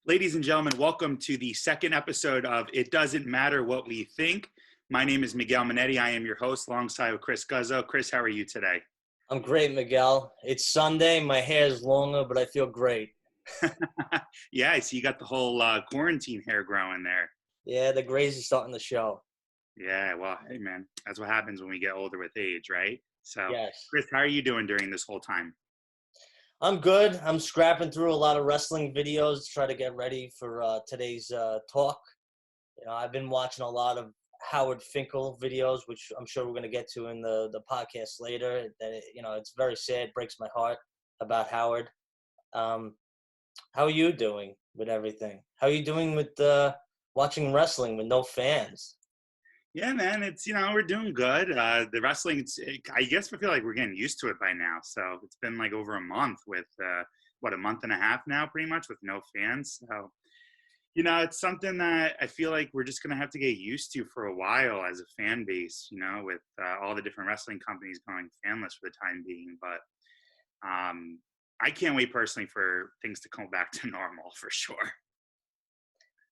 Ladies and gentlemen, welcome to the second episode of It Doesn't Matter What We Think. My name is Miguel Minetti. I am your host alongside with Chris Guzzo. Chris, how are you today? I'm great, Miguel. It's Sunday. My hair is longer, but I feel great. Yeah, I see you got the whole quarantine hair growing there. Yeah, the grays are starting to show. Yeah, well, hey man, that's what happens when we get older with age, right? So, Yes. Chris, how are you doing during this whole time? I'm good. I'm scrapping through a lot of wrestling videos to try to get ready for today's talk. I've been watching a lot of Howard Finkel videos, which I'm sure we're going to get to in the podcast later. It's very sad, breaks my heart about Howard. Um, how are you doing with everything? How are you doing with watching wrestling with no fans? Yeah, man, we're doing good. The wrestling, I guess I feel like we're getting used to it by now. So it's been like over a month with, a month and a half now, pretty much with no fans. So, it's something that I feel like we're just going to have to get used to for a while as a fan base, with all the different wrestling companies going fanless for the time being. But I can't wait personally for things to come back to normal for sure.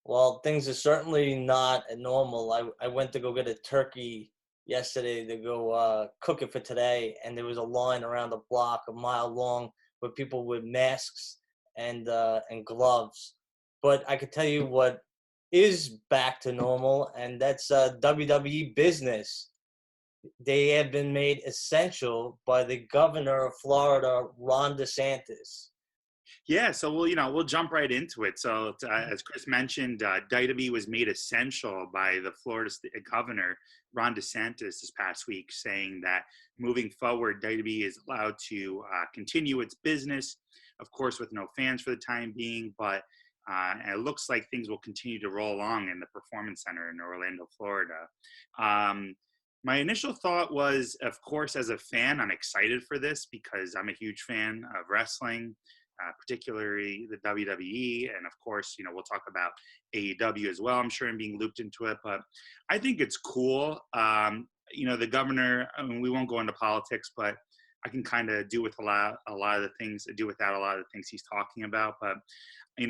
Well, things are certainly not normal. I went to go get a turkey yesterday to go cook it for today, and there was a line around the block a mile long with people with masks and gloves. But I could tell you what is back to normal, and that's WWE business. They have been made essential by the governor of Florida, Ron DeSantis. Yeah, so we'll jump right into it. So as Chris mentioned, WWE was made essential by the Florida governor Ron DeSantis this past week, saying that moving forward, WWE is allowed to continue its business, of course, with no fans for the time being, but it looks like things will continue to roll along in the Performance Center in Orlando, Florida. My initial thought was, of course, as a fan, I'm excited for this because I'm a huge fan of wrestling. Particularly the WWE, and of course, we'll talk about AEW as well, I'm sure, and being looped into it. But I think it's cool. The governor, we won't go into politics, but I can kind of do without a lot of the things he's talking about. But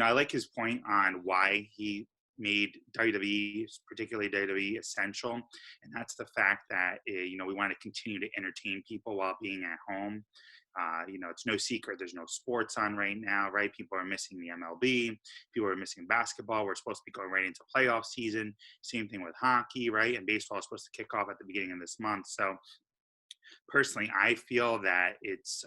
I like his point on why he made WWE, particularly WWE, essential, and that's the fact that we want to continue to entertain people while being at home. It's no secret there's no sports on right now, right? People are missing the MLB. People are missing basketball. We're supposed to be going right into playoff season. Same thing with hockey, right? And baseball is supposed to kick off at the beginning of this month. So personally, I feel that it's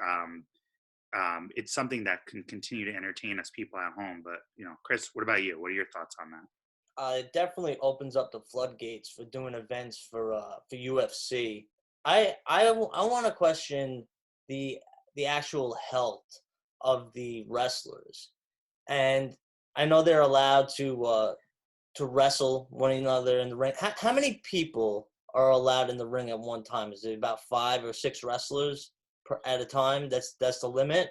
something that can continue to entertain us people at home. But, Chris, what about you? What are your thoughts on that? It definitely opens up the floodgates for doing events for UFC. I want to question the actual health of the wrestlers, and I know they're allowed to wrestle one another in the ring. How many people are allowed in the ring at one time? Is it about 5 or 6 wrestlers at a time? That's the limit.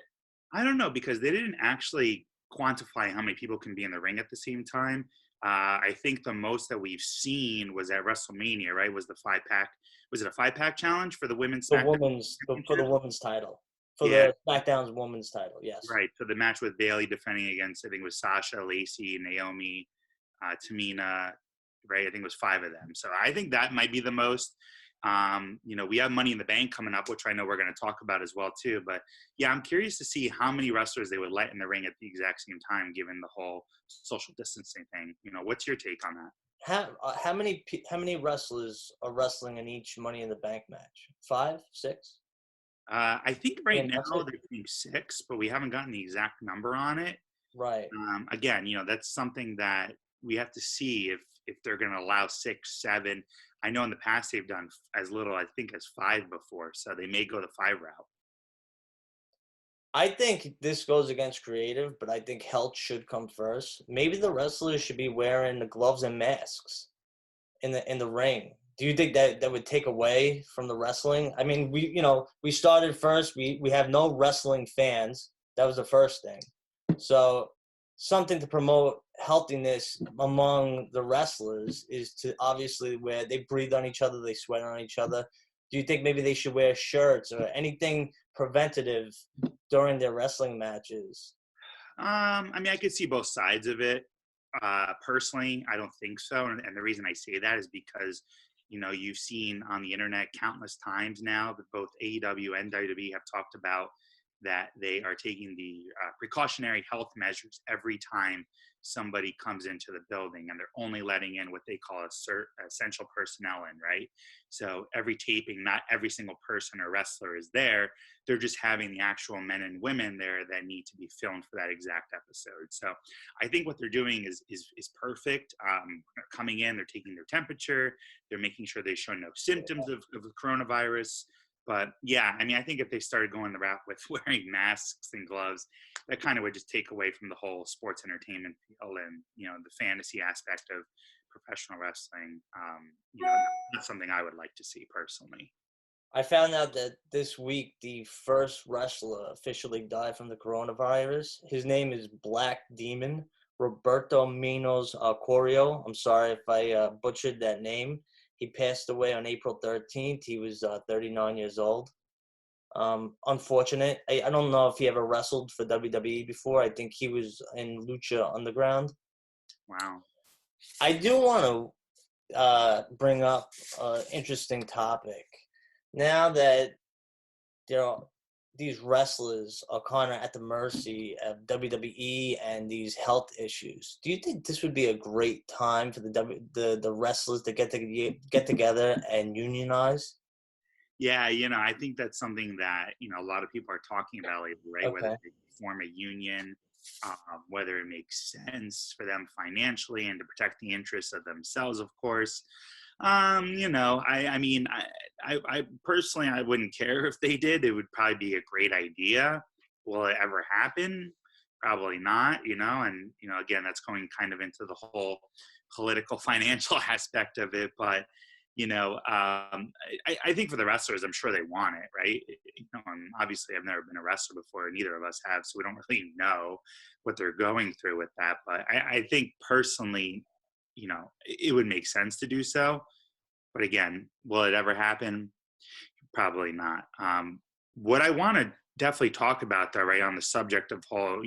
I don't know because they didn't actually quantify how many people can be in the ring at the same time. I think the most that we've seen was at WrestleMania, right? Was the 5-pack? Was it a 5-pack challenge for the women's? For the women's title. For Yeah. the SmackDown's women's title, yes. Right. So the match with Bayley defending against, I think it was Sasha, Lacey, Naomi, Tamina, right? I think it was 5 of them. So I think that might be the most. We have Money in the Bank coming up, which I know we're going to talk about as well too. But yeah, I'm curious to see how many wrestlers they would let in the ring at the exact same time, given the whole social distancing thing. What's your take on that? How many wrestlers are wrestling in each Money in the Bank match? 5, 6? I think right now they're doing 6, but we haven't gotten the exact number on it. Right. Again, that's something that we have to see if they're going to allow 6, 7. I know in the past they've done as little, I think, as 5 before, so they may go the 5 route. I think this goes against creative, but I think health should come first. Maybe the wrestlers should be wearing the gloves and masks in the ring. Do you think that would take away from the wrestling? I mean, we started first. We have no wrestling fans. That was the first thing. So something to promote healthiness among the wrestlers is to obviously where they breathe on each other, they sweat on each other. Do you think maybe they should wear shirts or anything preventative during their wrestling matches? I mean, I could see both sides of it. Personally, I don't think so, and the reason I say that is because you've seen on the internet countless times now that both AEW and WWE have talked about that they are taking the precautionary health measures every time somebody comes into the building, and they're only letting in what they call essential personnel in, right? So every taping, not every single person or wrestler is there. They're just having the actual men and women there that need to be filmed for that exact episode. So I think what they're doing is perfect. They're coming in, they're taking their temperature, they're making sure they show no symptoms of the coronavirus. But yeah, I mean, I think if they started going the route with wearing masks and gloves, that kind of would just take away from the whole sports entertainment feel and the fantasy aspect of professional wrestling. That's something I would like to see personally. I found out that this week the first wrestler officially died from the coronavirus. His name is Black Demon, Roberto Minos Corio. I'm sorry if I butchered that name. He passed away on April 13th. He was 39 years old. Unfortunate. I don't know if he ever wrestled for WWE before. I think he was in Lucha Underground. Wow. I do want to bring up an interesting topic. Now that these wrestlers are kind of at the mercy of WWE and these health issues, do you think this would be a great time for the wrestlers to get together and unionize? Yeah, I think that's something that a lot of people are talking about lately, right? Okay. Whether they form a union, whether it makes sense for them financially and to protect the interests of themselves, of course. I mean, I personally, I wouldn't care if they did. It would probably be a great idea. Will it ever happen? Probably not, and, again, that's going kind of into the whole political financial aspect of it. But, I think for the wrestlers, I'm sure they want it, right? And obviously I've never been a wrestler before, neither of us have, so we don't really know what they're going through with that. But I think personally, it would make sense to do so. But again, will it ever happen? Probably not. What I want to definitely talk about, though, right on the subject of whole,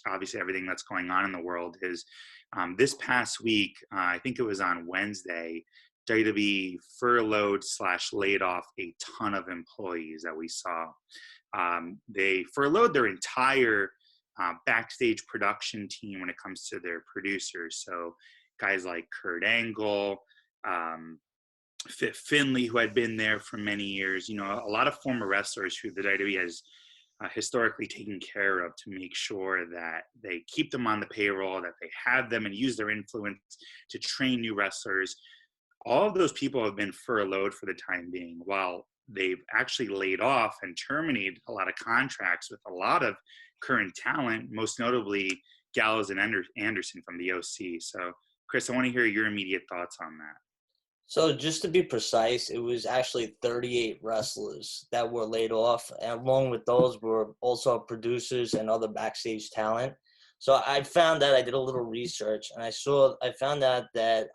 obviously everything that's going on in the world is this past week, I think it was on Wednesday, WWE furloughed / laid off a ton of employees that we saw. They furloughed their entire backstage production team when it comes to their producers. So guys like Kurt Angle, Fit Finley, who had been there for many years, a lot of former wrestlers who the WWE has historically taken care of to make sure that they keep them on the payroll, that they have them and use their influence to train new wrestlers. All of those people have been furloughed for the time being, while they've actually laid off and terminated a lot of contracts with a lot of current talent, most notably Gallows and Anderson from the OC. So, Chris, I want to hear your immediate thoughts on that. So just to be precise, it was actually 38 wrestlers that were laid off. And along with those were also producers and other backstage talent. So I found that I did a little research and I found out that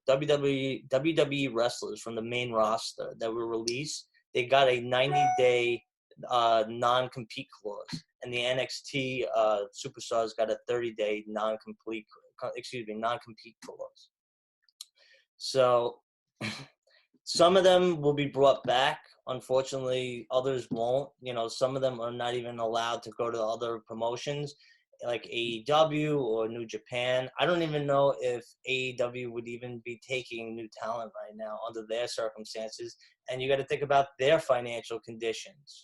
WWE wrestlers from the main roster that were released, they got a 90-day non-compete clause. And the NXT superstars got a 30-day non-compete clause. So some of them will be brought back. Unfortunately, others won't. Some of them are not even allowed to go to other promotions like AEW or New Japan. I don't even know if AEW would even be taking new talent right now under their circumstances. And you got to think about their financial conditions,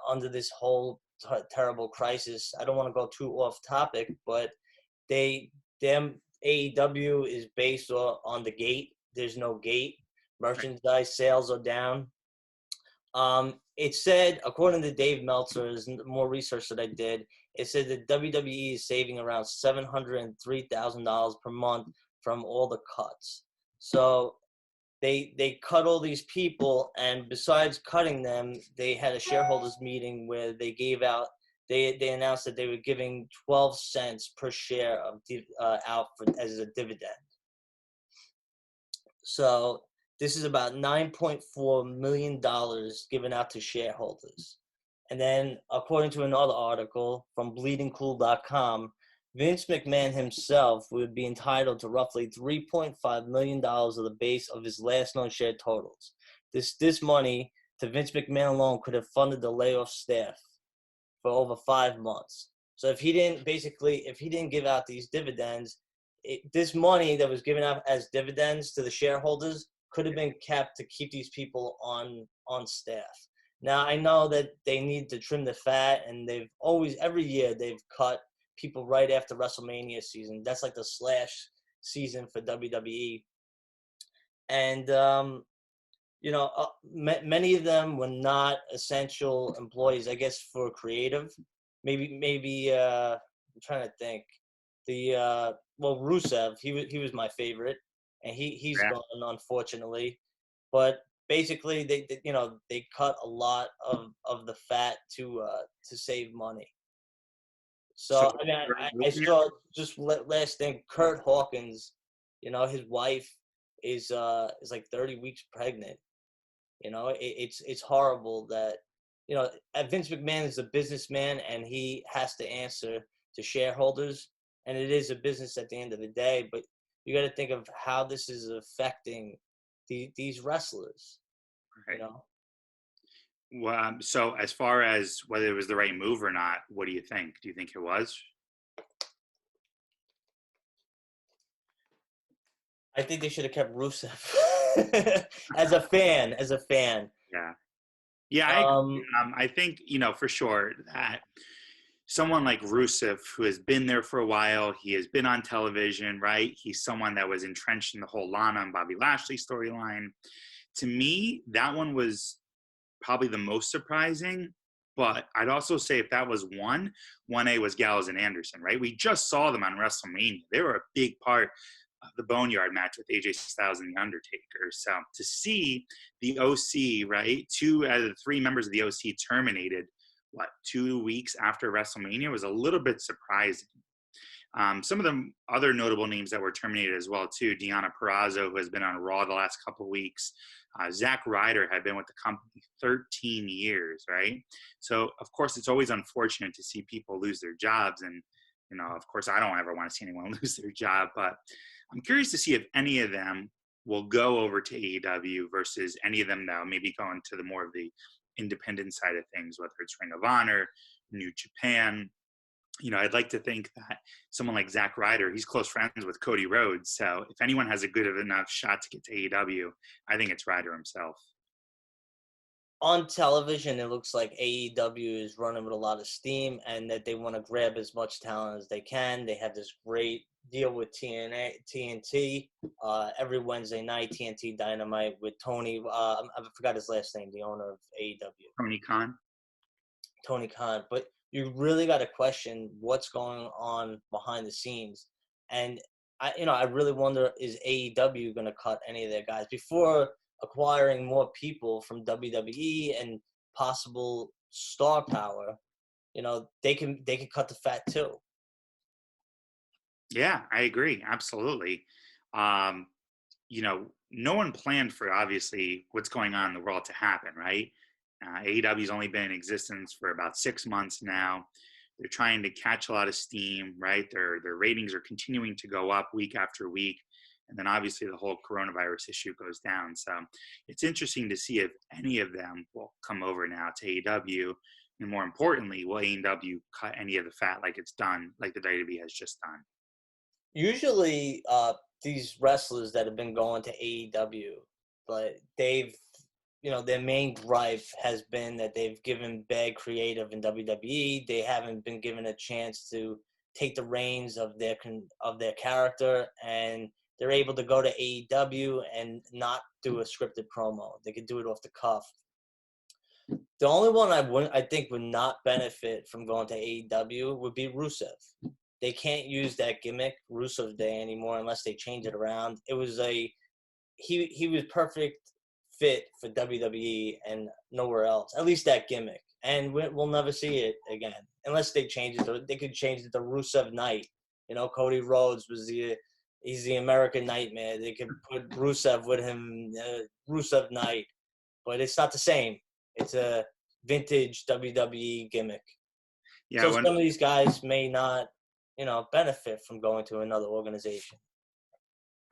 under this whole terrible crisis. I don't want to go too off topic, but AEW is based on the gate. There's no gate. Merchandise sales are down. It said, according to Dave Meltzer's more research that I did, it said that WWE is saving around $703,000 per month from all the cuts. So they cut all these people, and besides cutting them, they had a shareholders meeting where they gave out. They announced that they were giving 12 cents per share of out as a dividend. So this is about $9.4 million given out to shareholders. And then, according to another article from bleedingcool.com, Vince McMahon himself would be entitled to roughly $3.5 million of the base of his last known shared totals. This money to Vince McMahon alone could have funded the layoff staff for over 5 months. So if he didn't give out these dividends, this money that was given out as dividends to the shareholders could have been kept to keep these people on staff. Now, I know that they need to trim the fat, and every year they've cut people right after WrestleMania season. That's like the slash season for WWE. And, many of them were not essential employees, I guess, for creative. Maybe I'm trying to think. Rusev, he was my favorite, and he's Yeah. gone, unfortunately. But basically, they cut a lot of the fat to save money. So So I mean, I saw just last thing. Kurt Hawkins, his wife is like 30 weeks pregnant. It's horrible that Vince McMahon is a businessman and he has to answer to shareholders, and it is a business at the end of the day. But you got to think of how this is affecting these wrestlers. right. Well, so as far as whether it was the right move or not, what do you think? Do you think it was? I think they should have kept Rusev as a fan. Yeah. Yeah, I agree. I think, for sure that someone like Rusev, who has been there for a while, he has been on television, right? He's someone that was entrenched in the whole Lana and Bobby Lashley storyline. To me, that one was probably the most surprising. But I'd also say if that was 1A was Gallows and Anderson, right? We just saw them on WrestleMania. They were a big part of the Boneyard match with AJ Styles and The Undertaker. So to see the OC, right, 2 out of the 3 members of the OC terminated, 2 weeks after WrestleMania was a little bit surprising. Some of the other notable names that were terminated as well, too. Deonna Purrazzo, who has been on Raw the last couple of weeks. Zack Ryder had been with the company 13 years, right? So, of course, it's always unfortunate to see people lose their jobs. And, of course, I don't ever want to see anyone lose their job. But I'm curious to see if any of them will go over to AEW versus any of them that will maybe go into the more of the independent side of things, whether it's Ring of Honor, New Japan. I'd like to think that someone like Zack Ryder, he's close friends with Cody Rhodes. So if anyone has a good enough shot to get to AEW, I think it's Ryder himself. On television, it looks like AEW is running with a lot of steam and that they want to grab as much talent as they can. They have this great deal with TNT every Wednesday night, TNT Dynamite with Tony. I forgot his last name, the owner of AEW. Tony Khan. But you really got to question what's going on behind the scenes. And I really wonder, is AEW going to cut any of their guys before acquiring more people from WWE and possible star power? They can cut the fat too. Yeah, I agree. Absolutely. No one planned for obviously what's going on in the world to happen, right? AEW's only been in existence for about 6 months now. They're trying to catch a lot of steam, right? Their ratings are continuing to go up week after week. And then obviously the whole coronavirus issue goes down. So it's interesting to see if any of them will come over now to AEW. And more importantly, will AEW cut any of the fat like it's done, like the WWE has just done? Usually, these wrestlers that have been going to AEW, but they've their main gripe has been that they've given bad creative in WWE. They haven't been given a chance to take the reins of their character, and they're able to go to AEW and not do a scripted promo. They could do it off the cuff. The only one I think would not benefit from going to AEW would be Rusev. They can't use that gimmick Rusev Day anymore unless they change it around. It was he was perfect fit for WWE and nowhere else. At least that gimmick, and we'll never see it again unless they change it. They could change it to Rusev Night. Cody Rhodes he's the American Nightmare. They could put Rusev with him, Rusev Night, but it's not the same. It's a vintage WWE gimmick. Yeah, So some of these guys may not, benefit from going to another organization.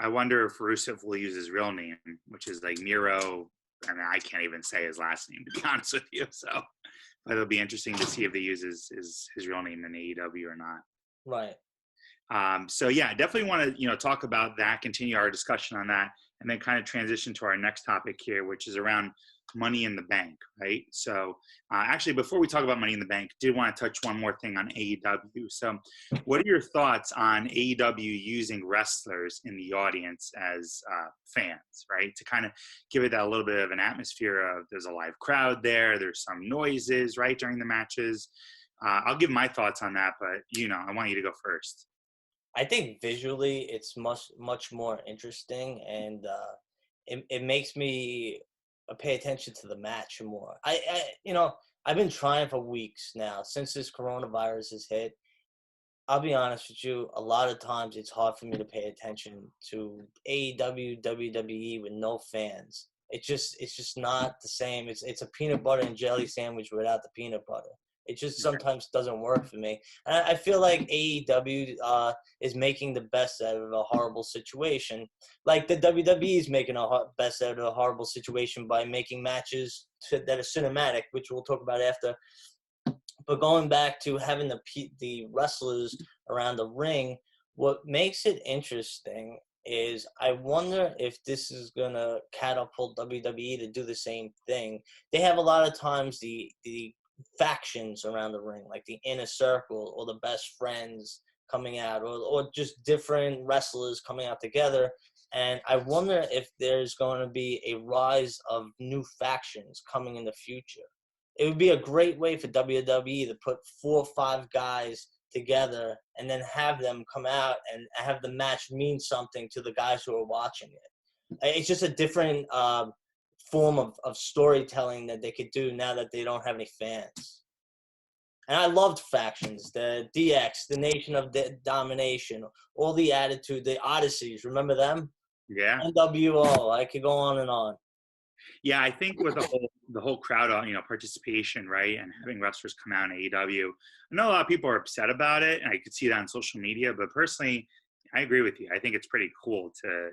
I wonder if Rusev will use his real name, which is like Miro. I mean, I can't even say his last name, to be honest with you. So, but it'll be interesting to see if they use his real name in AEW or not. Right. So yeah, definitely want to talk about that, continue our discussion on that, and then kind of transition to our next topic here, which is around Money in the Bank, right? So actually, before we talk about Money in the Bank, did want to touch one more thing on AEW. So, what are your thoughts on AEW using wrestlers in the audience as fans, right? To kind of give it that little bit of an atmosphere of there's a live crowd there, there's some noises, right, during the matches. I'll give my thoughts on that, but I want you to go first. I think visually it's much more interesting, and it makes me pay attention to the match more. I've been trying for weeks now since this coronavirus has hit. I'll be honest with you, a lot of times it's hard for me to pay attention to AEW, WWE with no fans. It's just not the same. It's a peanut butter and jelly sandwich without the peanut butter. It just sometimes doesn't work for me. And I feel like AEW is making the best out of a horrible situation. Like the WWE is making best out of a horrible situation by making matches that are cinematic, which we'll talk about after. But going back to having the wrestlers around the ring, what makes it interesting is I wonder if this is going to catapult WWE to do the same thing. They have a lot of times the factions around the ring, like the Inner Circle or the Best Friends coming out, or just different wrestlers coming out together. And I wonder if there's going to be a rise of new factions coming in the future. It would be a great way for WWE to put 4 or 5 guys together and then have them come out and have the match mean something to the guys who are watching it. It's just a different form of storytelling that they could do now that they don't have any fans. And I loved factions, the DX, the Nation of Domination, all the Attitude, the Odysseys. Remember them? Yeah. NWO. I could go on and on. Yeah, I think with the whole crowd, participation, right, and having wrestlers come out in AEW, I know a lot of people are upset about it, and I could see that on social media. But personally, I agree with you. I think it's pretty cool to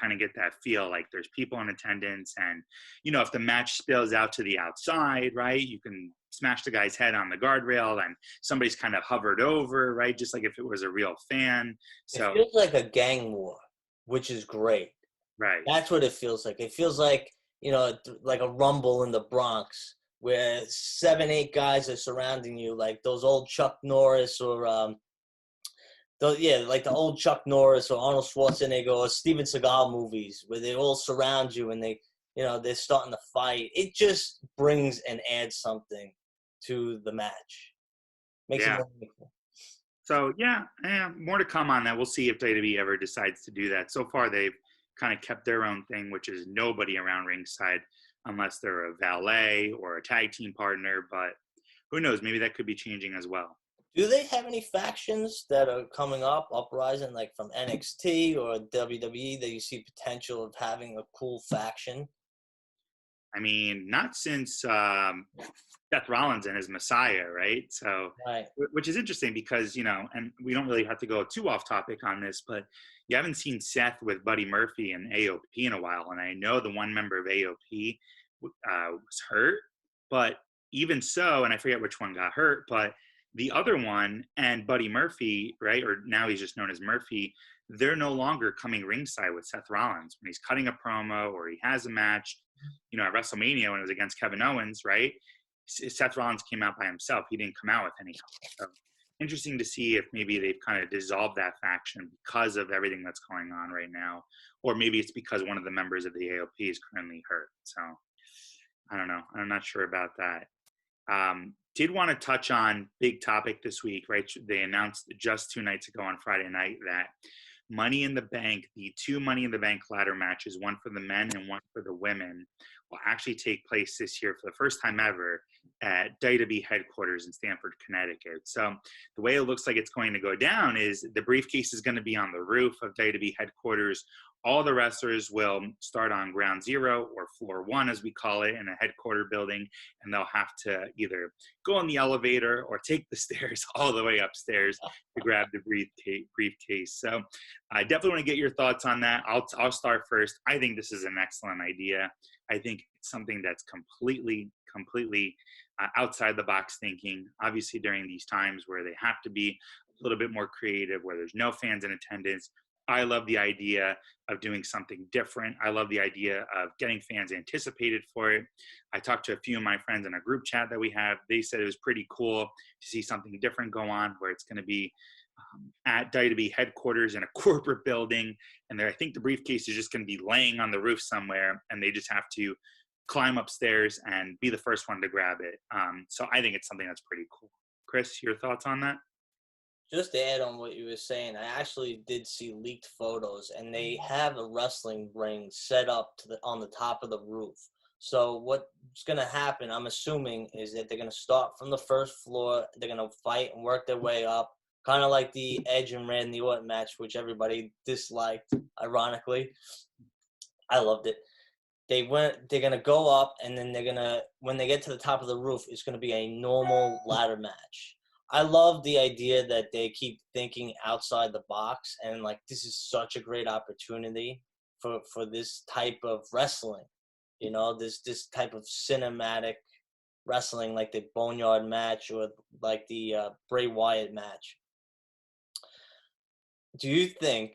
kind of get that feel like there's people in attendance, and if the match spills out to the outside, right, you can smash the guy's head on the guardrail, and somebody's kind of hovered over, right, just like if it was a real fan. So it feels like a gang war, which is great. Right. That's what it feels like. It feels like, like a rumble in the Bronx where 7, 8 guys are surrounding you, like those old Chuck Norris or, like the old Chuck Norris or Arnold Schwarzenegger or Steven Seagal movies where they all surround you and they're starting to fight. It just brings and adds something to the match. Makes it more meaningful. So, more to come on that. We'll see if WWE ever decides to do that. So far, they've kind of kept their own thing, which is nobody around ringside unless they're a valet or a tag team partner. But who knows? Maybe that could be changing as well. Do they have any factions that are coming up, uprising, like from NXT or WWE, that you see potential of having a cool faction? I mean, not since Seth Rollins and his Messiah, right? So, right. Which is interesting because, and we don't really have to go too off topic on this, but you haven't seen Seth with Buddy Murphy and AOP in a while. And I know the one member of AOP was hurt, but even so, and I forget which one got hurt, but the other one and Buddy Murphy, right, or now he's just known as Murphy, they're no longer coming ringside with Seth Rollins when he's cutting a promo or he has a match. At WrestleMania when it was against Kevin Owens, right? Seth Rollins came out by himself. He didn't come out with any help. So interesting to see if maybe they've kind of dissolved that faction because of everything that's going on right now. Or maybe it's because one of the members of the AOP is currently hurt. So I don't know. I'm not sure about that. Did want to touch on big topic this week, right? They announced just 2 nights ago on Friday night that Money in the Bank, the 2 Money in the Bank ladder matches, one for the men and one for the women, will actually take place this year for the first time ever at WWE headquarters in Stamford, Connecticut. So the way it looks like it's going to go down is the briefcase is going to be on the roof of WWE headquarters. All the wrestlers will start on ground zero, or floor one, as we call it, in a headquarter building, and they'll have to either go in the elevator or take the stairs all the way upstairs to grab the briefcase. So I definitely want to get your thoughts on that. I'll start first. I think this is an excellent idea. I think it's something that's completely outside the box thinking. Obviously, during these times where they have to be a little bit more creative, where there's no fans in attendance, I love the idea of doing something different. I love the idea of getting fans anticipated for it. I talked to a few of my friends in a group chat that we have. They said it was pretty cool to see something different go on, where it's going to be at WWE headquarters in a corporate building. And I think the briefcase is just going to be laying on the roof somewhere, and they just have to climb upstairs and be the first one to grab it. So I think it's something that's pretty cool. Chris, your thoughts on that? Just to add on what you were saying, I actually did see leaked photos, and they have a wrestling ring set up on the top of the roof. So what's going to happen, I'm assuming, is that they're going to start from the first floor. They're going to fight and work their way up, kind of like the Edge and Randy Orton match, which everybody disliked, ironically. I loved it. They're going to go up, and then when they get to the top of the roof, it's going to be a normal ladder match. I love the idea that they keep thinking outside the box, and like, this is such a great opportunity for this type of wrestling, this type of cinematic wrestling, like the Boneyard match or like the Bray Wyatt match. Do you think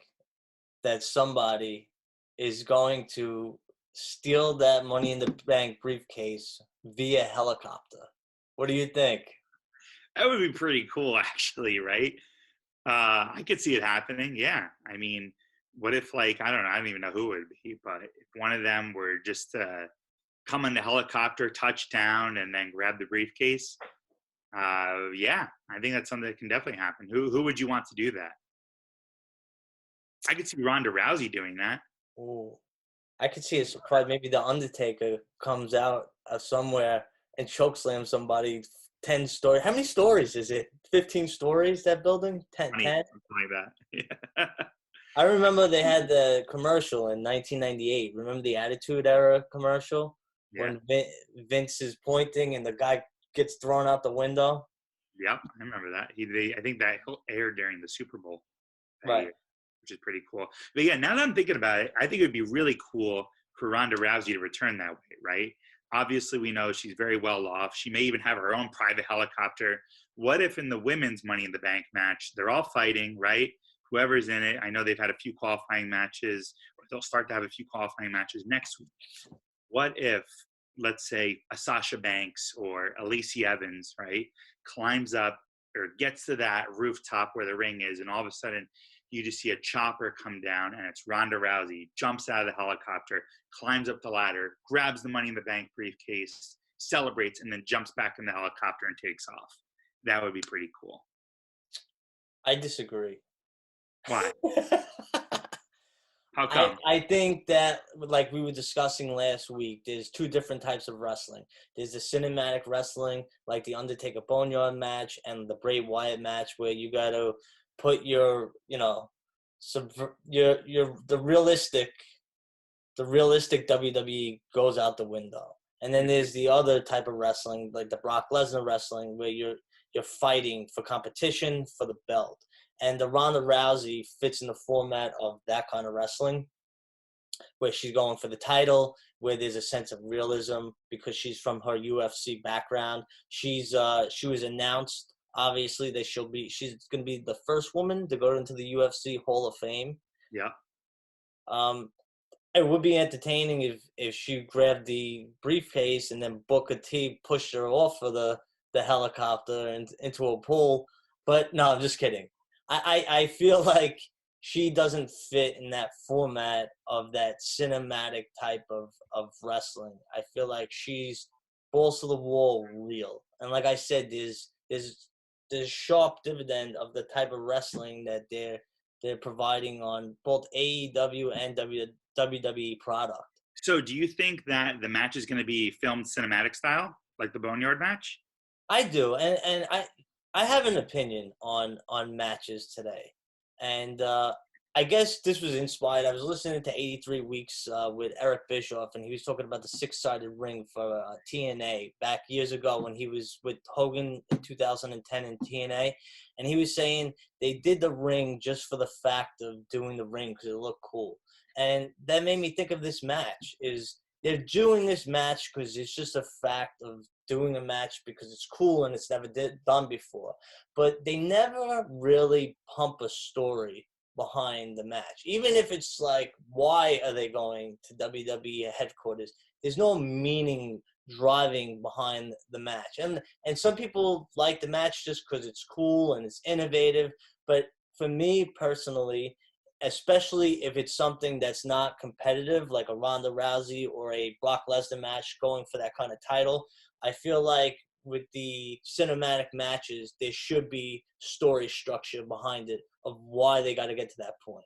that somebody is going to steal that Money in the Bank briefcase via helicopter? What do you think? That would be pretty cool, actually, right? I could see it happening. Yeah. I mean, what if, like, I don't even know who it would be, but if one of them were just to come in the helicopter, touchdown, and then grab the briefcase, yeah, I think that's something that can definitely happen. Who would you want to do that? I could see Ronda Rousey doing that. Ooh, I could see a surprise. Maybe the Undertaker comes out of somewhere and chokeslam somebody. 10 stories. How many stories is it? 15 stories, that building? 10? Something like that. Yeah. I remember they had the commercial in 1998. Remember the Attitude Era commercial? Yeah. When Vince is pointing and the guy gets thrown out the window? Yep, I remember that. I think that aired during the Super Bowl. Right. Year, which is pretty cool. But yeah, now that I'm thinking about it, I think it would be really cool for Ronda Rousey to return that way, right? Obviously, we know she's very well off. She may even have her own private helicopter. What if in the women's Money in the Bank match, they're all fighting, right? Whoever's in it, I know they've had a few qualifying matches, or they'll start to have a few qualifying matches next week. What if, let's say, a Sasha Banks or a Lacey Evans, right, climbs up or gets to that rooftop where the ring is, and all of a sudden you just see a chopper come down, and it's Ronda Rousey, jumps out of the helicopter, climbs up the ladder, grabs the Money in the Bank briefcase, celebrates, and then jumps back in the helicopter and takes off. That would be pretty cool. I disagree. Why? How come? I think that, like we were discussing last week, there's two different types of wrestling. There's the cinematic wrestling, like the Undertaker Boneyard match and the Bray Wyatt match, where you got to put your, the realistic WWE goes out the window. And then there's the other type of wrestling, like the Brock Lesnar wrestling, where you're fighting for competition for the belt. And the Ronda Rousey fits in the format of that kind of wrestling, where she's going for the title, where there's a sense of realism because she's from her UFC background. She was announced, obviously, that she's going to be the first woman to go into the UFC Hall of Fame. Yeah. It would be entertaining if she grabbed the briefcase and then Booker T pushed her off of the helicopter and into a pool. But no, I'm just kidding. I feel like she doesn't fit in that format of that cinematic type of wrestling. I feel like she's balls to the wall real. And like I said, there's sharp dividend of the type of wrestling that they're providing on both AEW and WWE product. So do you think that the match is going to be filmed cinematic style? Like the Boneyard match? I do, and I have an opinion on matches today, and I guess this was inspired. I was listening to 83 Weeks with Eric Bischoff, and he was talking about the six-sided ring for TNA back years ago when he was with Hogan in 2010 in TNA, and he was saying they did the ring just for the fact of doing the ring because it looked cool, and that made me think of this match. Is they're doing this match because it's just a fact of doing a match because it's cool and it's never done before. But they never really pump a story behind the match. Even if it's like, why are they going to WWE headquarters? There's no meaning driving behind the match. And some people like the match just because it's cool and it's innovative. But for me personally, especially if it's something that's not competitive, like a Ronda Rousey or a Brock Lesnar match going for that kind of title, I feel like with the cinematic matches, there should be story structure behind it of why they got to get to that point.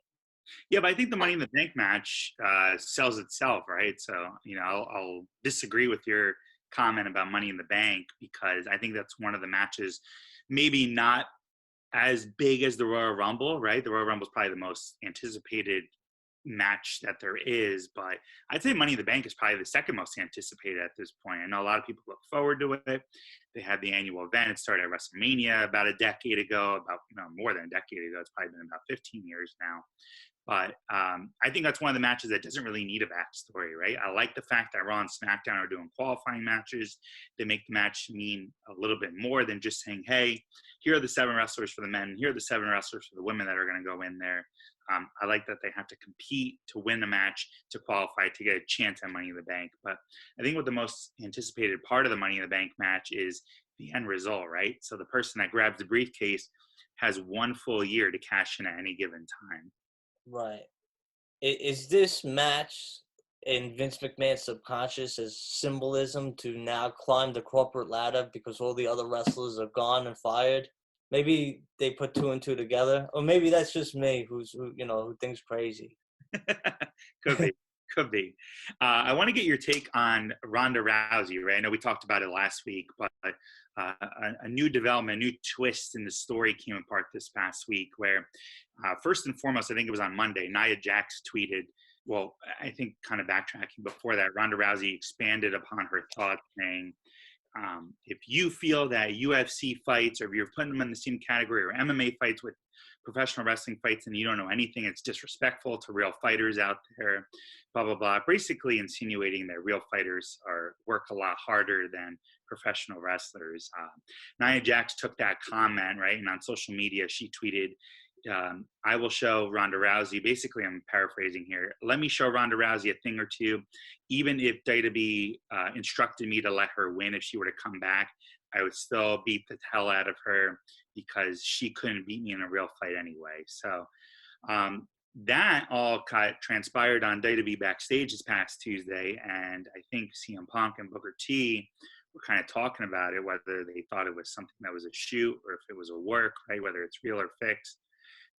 Yeah, but I think the Money in the Bank match sells itself, right? So, I'll disagree with your comment about Money in the Bank because I think that's one of the matches, maybe not as big as the Royal Rumble, right? The Royal Rumble is probably the most anticipated match that there is, but I'd say Money in the Bank is probably the second most anticipated at this point. I know a lot of people look forward to it. They had the annual event. It started at WrestleMania about a decade ago, about more than a decade ago. It's probably been about 15 years now. But I think that's one of the matches that doesn't really need a backstory, right? I like the fact that Raw and SmackDown are doing qualifying matches. They make the match mean a little bit more than just saying, hey, here are the 7 wrestlers for the men. Here are the 7 wrestlers for the women that are going to go in there. I like that they have to compete to win the match, to qualify, to get a chance at Money in the Bank. But I think what the most anticipated part of the Money in the Bank match is the end result, right? So the person that grabs the briefcase has 1 full year to cash in at any given time. Right. Is this match in Vince McMahon's subconscious as symbolism to now climb the corporate ladder because all the other wrestlers are gone and fired? Maybe they put 2 and 2 together, or maybe that's just me who thinks crazy. Could be. Could be. I want to get your take on Ronda Rousey, right? I know we talked about it last week, but a new development, a new twist in the story came apart this past week where, first and foremost, I think it was on Monday, Nia Jax tweeted, well, I think kind of backtracking before that, Ronda Rousey expanded upon her thoughts saying, if you feel that UFC fights, or if you're putting them in the same category, or MMA fights with professional wrestling fights and you don't know anything, it's disrespectful to real fighters out there, blah, blah, blah. Basically insinuating that real fighters work a lot harder than professional wrestlers. Nia Jax took that comment, right? And on social media, she tweeted, I will show Ronda Rousey, basically I'm paraphrasing here, let me show Ronda Rousey a thing or two. Even if WWE instructed me to let her win if she were to come back, I would still beat the hell out of her because she couldn't beat me in a real fight anyway. So that all transpired on WWE Backstage this past Tuesday, and I think CM Punk and Booker T were kind of talking about it, whether they thought it was something that was a shoot or if it was a work, right, whether it's real or fixed.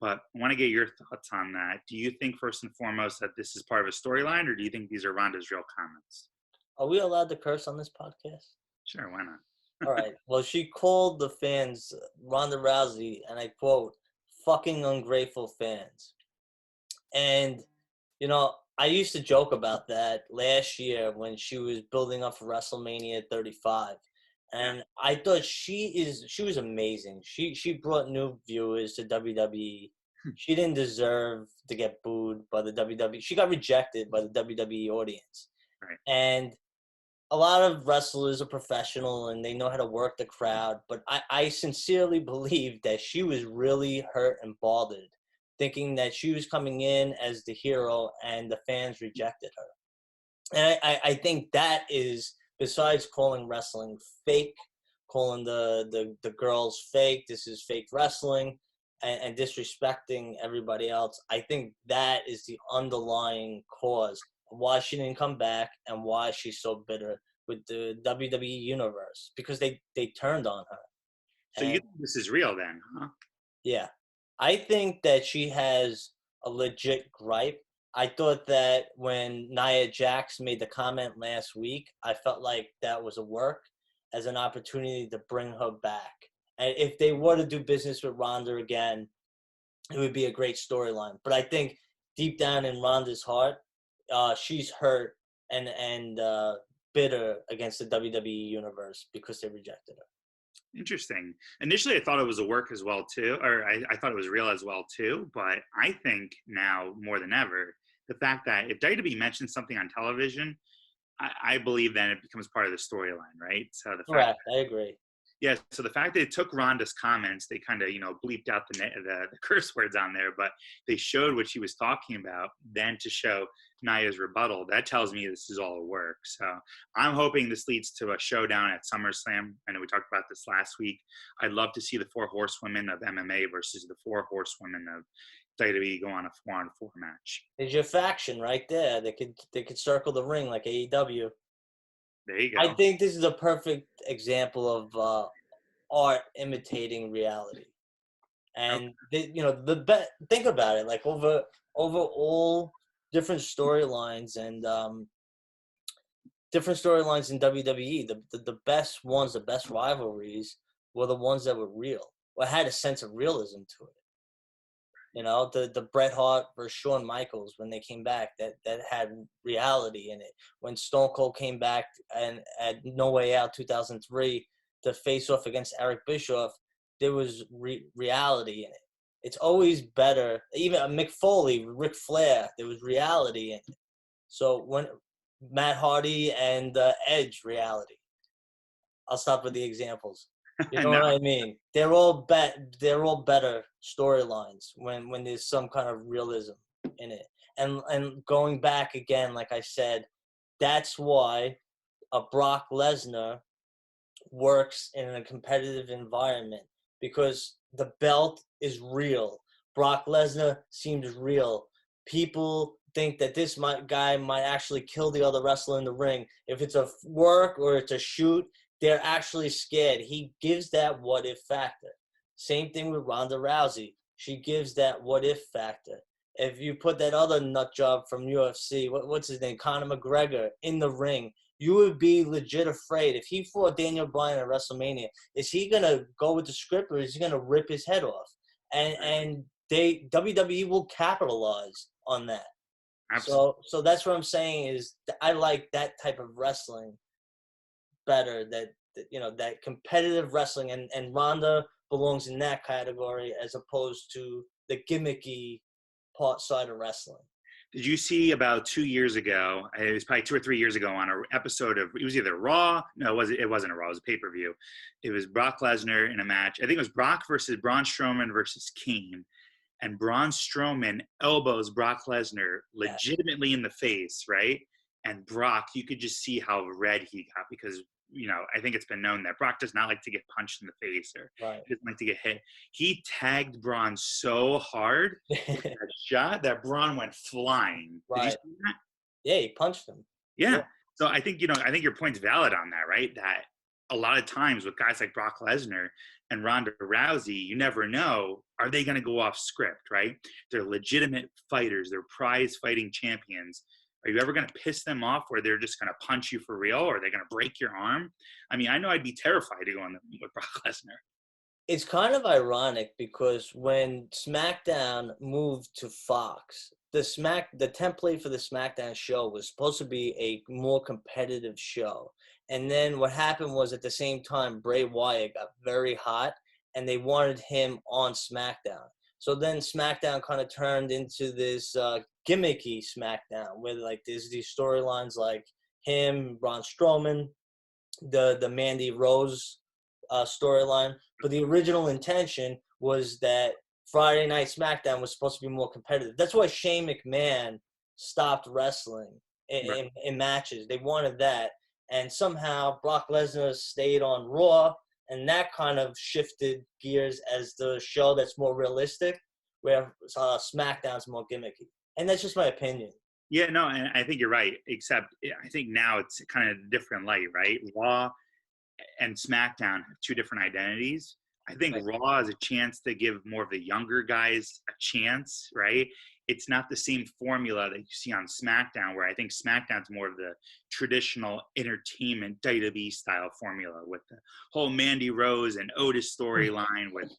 But I want to get your thoughts on that. Do you think, first and foremost, that this is part of a storyline, or do you think these are Ronda's real comments? Are we allowed to curse on this podcast? Sure, why not? All right. Well, she called the fans, Ronda Rousey, and I quote, fucking ungrateful fans. And, I used to joke about that last year when she was building up for WrestleMania 35. And I thought she was amazing. She brought new viewers to WWE. She didn't deserve to get booed by the WWE. She got rejected by the WWE audience. Right. And a lot of wrestlers are professional and they know how to work the crowd. But I sincerely believe that she was really hurt and bothered, thinking that she was coming in as the hero and the fans rejected her. And I think that is, besides calling wrestling fake, calling the girls fake, this is fake wrestling, and disrespecting everybody else, I think that is the underlying cause of why she didn't come back and why she's so bitter with the WWE universe, because they turned on her. So you think this is real then, huh? Yeah. I think that she has a legit gripe. I thought that when Nia Jax made the comment last week, I felt like that was a work. as an opportunity to bring her back. And if they were to do business with Ronda again, it would be a great storyline. But I think deep down in Ronda's heart, she's hurt and bitter against the WWE universe because they rejected her. Interesting. Initially, I thought it was a work as well too, or I thought it was real as well too. But I think now more than ever, the fact that if WWE mentions something on television, I believe then it becomes part of the storyline, right? So the fact, Correct. I agree. yeah. So the fact that it took Ronda's comments, they kind of bleeped out the curse words on there, but they showed what she was talking about. Then to show Nia's rebuttal, that tells me this is all a work. So I'm hoping this leads to a showdown at SummerSlam. I know we talked about this last week. I'd love to see the 4 horsewomen of MMA versus the 4 horsewomen of WWE go on a 4-on-4 match. There's your faction right there. They could circle the ring like AEW. There you go. I think this is a perfect example of art imitating reality. And think about it, like over all different storylines and different storylines in WWE, the best ones, the best rivalries were the ones that were real, or had a sense of realism to it. The Bret Hart versus Shawn Michaels when they came back, that had reality in it. When Stone Cold came back and at No Way Out 2003 to face off against Eric Bischoff, there was reality in it. It's always better. Even Mick Foley, Ric Flair, there was reality in it. So when Matt Hardy and Edge, reality. I'll stop with the examples. You know No. what I mean? They're all better storylines when there's some kind of realism in it. And going back again, like I said, that's why a Brock Lesnar works in a competitive environment, because the belt is real. Brock Lesnar seems real. People think that this guy might actually kill the other wrestler in the ring. If it's a work or it's a shoot, they're actually scared. He gives that what if factor. Same thing with Ronda Rousey. She gives that what if factor. If you put that other nut job from UFC, what's his name, Conor McGregor, in the ring, you would be legit afraid. If he fought Daniel Bryan at WrestleMania, is he going to go with the script or is he going to rip his head off? And WWE will capitalize on that. Absolutely. So that's what I'm saying is I like that type of wrestling better, that competitive wrestling, and Ronda belongs in that category as opposed to the gimmicky side of wrestling. Did you see about 2 years ago, it was probably 2 or 3 years ago, on an episode of, it was either Raw, no, it wasn't a Raw, it was a pay-per-view. It was Brock Lesnar in a match. I think it was Brock versus Braun Strowman versus Kane. And Braun Strowman elbows Brock Lesnar legitimately in the face, right? And Brock, you could just see how red he got because, I think it's been known that Brock does not like to get punched in the face or he doesn't like to get hit. He tagged Braun so hard with that shot that Braun went flying. Right. Did you see that? Yeah, he punched him. Yeah. So I think, I think your point's valid on that, right? That a lot of times with guys like Brock Lesnar and Ronda Rousey, you never know, are they going to go off script, right? They're legitimate fighters. They're prize fighting champions. Are you ever going to piss them off where they're just going to punch you for real, or are they going to break your arm? I mean, I know I'd be terrified to go on with Brock Lesnar. It's kind of ironic because when SmackDown moved to Fox, the template for the SmackDown show was supposed to be a more competitive show. And then what happened was, at the same time, Bray Wyatt got very hot and they wanted him on SmackDown. So then SmackDown kind of turned into this gimmicky SmackDown where there's these storylines like him, Braun Strowman, the Mandy Rose storyline. But the original intention was that Friday Night SmackDown was supposed to be more competitive. That's why Shane McMahon stopped wrestling in matches. They wanted that. And somehow Brock Lesnar stayed on Raw, and that kind of shifted gears as the show that's more realistic, where SmackDown's more gimmicky. And that's just my opinion. Yeah, no, and I think you're right, except I think now it's kind of a different light, right? Raw and SmackDown have two different identities. I think Right. Raw has a chance to give more of the younger guys a chance, right? It's not the same formula that you see on SmackDown, where I think SmackDown's more of the traditional entertainment WWE style formula with the whole Mandy Rose and Otis storyline with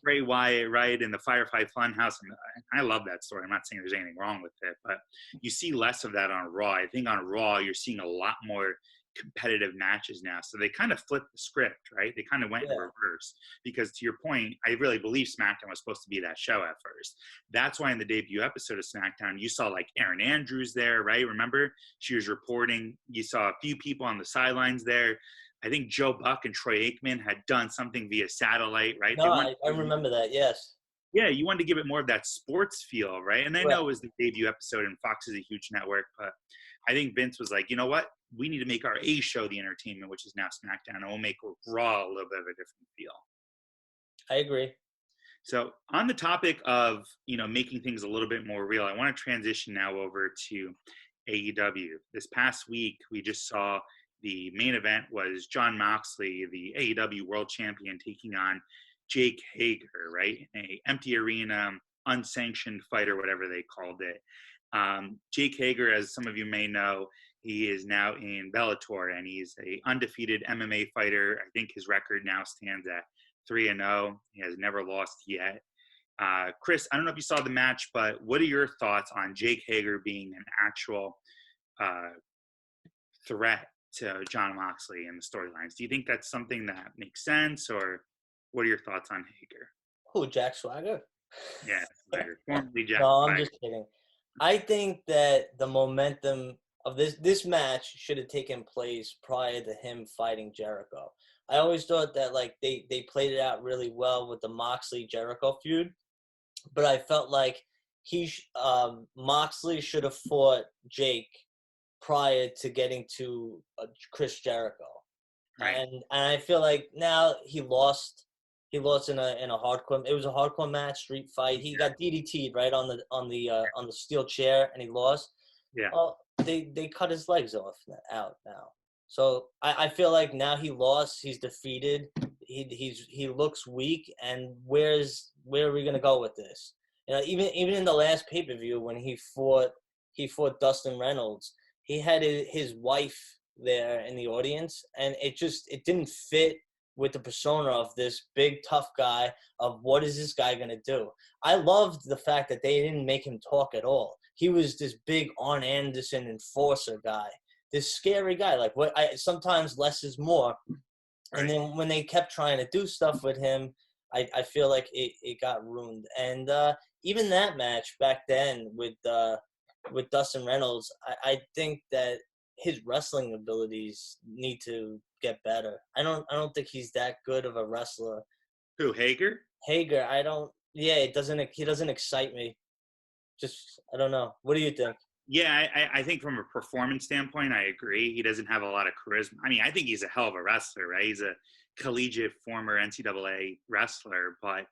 Bray Wyatt, right, and the Firefly Funhouse. And I love that story. I'm not saying there's anything wrong with it, but you see less of that on Raw. I think on Raw, you're seeing a lot more competitive matches now. So they kind of flipped the script, right? They kind of went in Yeah. reverse because, to your point, I really believe SmackDown was supposed to be that show at first. That's why in the debut episode of SmackDown, you saw like Erin Andrews there, right? Remember, she was reporting. You saw a few people on the sidelines there. I think Joe Buck and Troy Aikman had done something via satellite, right? No, I remember that. Yes. Yeah, you wanted to give it more of that sports feel, right? And I Right. know it was the debut episode, and Fox is a huge network, but I think Vince was like, you know what? We need to make our A show the entertainment, which is now SmackDown, and we'll make Raw a little bit of a different feel. I agree. So, on the topic of making things a little bit more real, I want to transition now over to AEW. This past week, we just saw the main event was Jon Moxley, the AEW World Champion, taking on Jake Hager, right? A empty arena, unsanctioned fight, or whatever they called it. Jake Hager, as some of you may know, he is now in Bellator, and he's a undefeated MMA fighter. I think his record now stands at 3-0. He has never lost yet. Chris, I don't know if you saw the match, but what are your thoughts on Jake Hager being an actual threat to Jon Moxley in the storylines? Do you think that's something that makes sense, or what are your thoughts on Hager? Who, Jack Swagger? Yeah, Swagger, formerly Jack No, I'm Swagger. just kidding. I think that the momentum of this match should have taken place prior to him fighting Jericho. I always thought that like they played it out really well with the Moxley Jericho feud, but I felt like Moxley should have fought Jake prior to getting to Chris Jericho, Right. and I feel like now he lost. He lost in a hardcore. It was a hardcore match, street fight. He got DDT'd right on the steel chair, and he lost. Yeah. Well, they cut his legs out now. So I feel like now he lost. He's defeated. He looks weak. And where are we gonna go with this? You know, even in the last pay per view when he fought Dustin Reynolds, he had his wife there in the audience, and it didn't fit with the persona of this big tough guy. Of what is this guy gonna do? I loved the fact that they didn't make him talk at all. He was this big Arn Anderson enforcer guy, this scary guy. Like sometimes less is more. Right. And then when they kept trying to do stuff with him, I feel like it got ruined. And even that match back then with Dustin Reynolds, I think that his wrestling abilities need to get better. I don't think he's that good of a wrestler. Who, Hager? Hager, I don't. Yeah, he doesn't excite me. Just I don't know. What do you think? Yeah, I think from a performance standpoint, I agree. He doesn't have a lot of charisma. I mean, I think he's a hell of a wrestler, right? He's a collegiate former NCAA wrestler, but